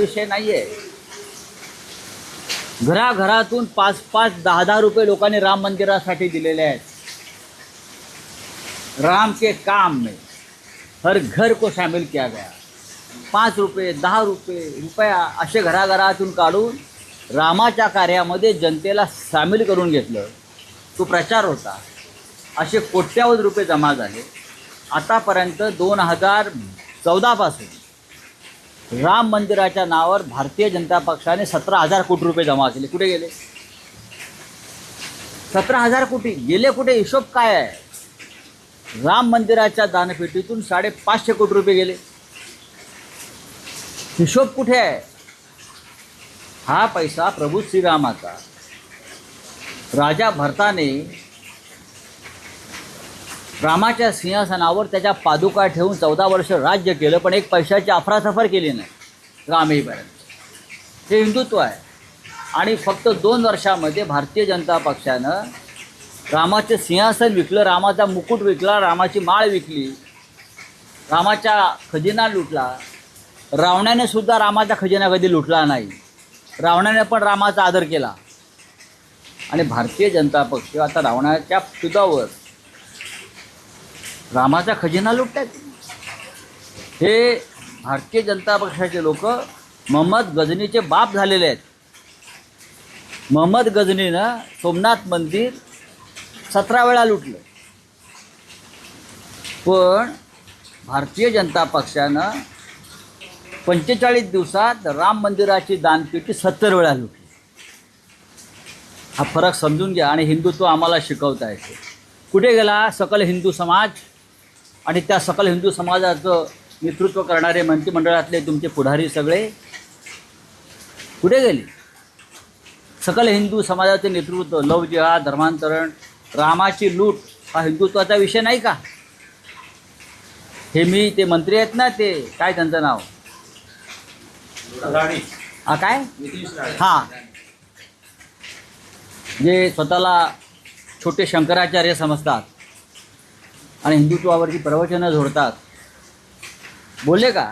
विषय नाहीये. घराघरातून 5-5, 10-10 रुपये लोकांनी राम मंदिरासाठी दिलेले आहेत. राम के काम में हर घर को शामिल किया गया. 5 रुपये, 10 रुपया असे घराघरातून काढून रामाच्या कार्यामध्ये जनतेला सामील करून घेतलं. तो प्रचार होता. असे कोट्यावधी रुपये जमा झाले. आतापर्यंत 2014 पासून राम मंदिराच्या नावावर भारतीय जनता पक्षाने 17,000 कोटी रुपये जमा केले. कुठे गेले? 17,000 कोटी गेले कुठे? हिशोब काय आहे? राम मंदिराच्या दानपेटीतून 550 कोटी रुपये गेले. हिशोब कुठे आहे? हा पैसा प्रभू श्रीरामाचा. राजा भरताने रामाच्या सिंहासनावर त्याच्या पादुका ठेवून 14 वर्ष राज्य केलं, पण एक पैशाची अफरातफर केली नाही राम येईपर्यंत. हे हिंदुत्व आहे. आणि फक्त 2 वर्षामध्ये भारतीय जनता पक्षानं रामाचे सिंहासन विकलं, रामाचा मुकुट विकला, रामाची माळ विकली, रामाचा खजिना लुटला. रावणाने सुद्धा रामाचा खजिना कधी लुटला नाही. रावणाने पण रामाचा आदर केला. आणि भारतीय जनता पक्ष आता रावणाच्या पिदावर रामाचा खजिना लुटतात. हे भारतीय जनता पक्षाचे लोक मोहम्मद गजनीचे बाप झालेले आहेत. मोहम्मद गजनीनं सोमनाथ मंदिर 17 वेळा लुटलं, पण भारतीय जनता पक्षानं 45 दिवसात राम मंदिराची दानपेटी 70 वेळा लुटली. हा फरक समजून घ्या. आणि हिंदुत्व आम्हाला शिकवता येते. कुठे गेला सकल हिंदू समाज? आणि त्या सकल हिंदू समाजाचं नेतृत्व करणारे मंत्रिमंडळातले तुमचे पुढारी सगळे कुठे गेले? सकल हिंदू समाजाचे नेतृत्व, लव जिहाद, धर्मांतरण, रामाची लूट हा हिंदुत्वाचा विषय नाही का? हे ते मंत्री आहेत ना, ते काय त्यांचं नाव? हा काय? हां, जे स्वतःला छोटे शंकराचार्य समजतात आणि हिंदुत्वावरची प्रवचनं झोडतात, बोलले का?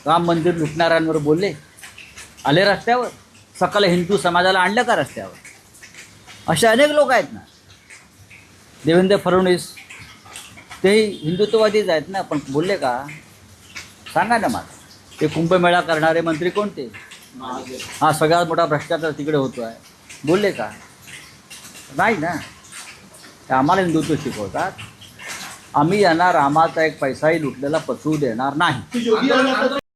राम मंदिर लुटणाऱ्यांवर बोलले? आले रस्त्यावर? सकल हिंदू समाजाला आणलं का रस्त्यावर? असे अनेक लोक आहेत ना. देवेंद्र फडणवीस तेही हिंदुत्ववादीच आहेत ना, पण बोलले का? सांगा ना मला. ते कुंभमेळा करणारे मंत्री कोणते? हा सगळ्यात मोठा भ्रष्टाचार तिकडे होतो आहे, बोलले का? नाही ना. ते आम्हाला हिंदुत्व शिकवतात. आम्ही यांना रामाचा एक पैसाही लुटलेला पचवू देणार नाही.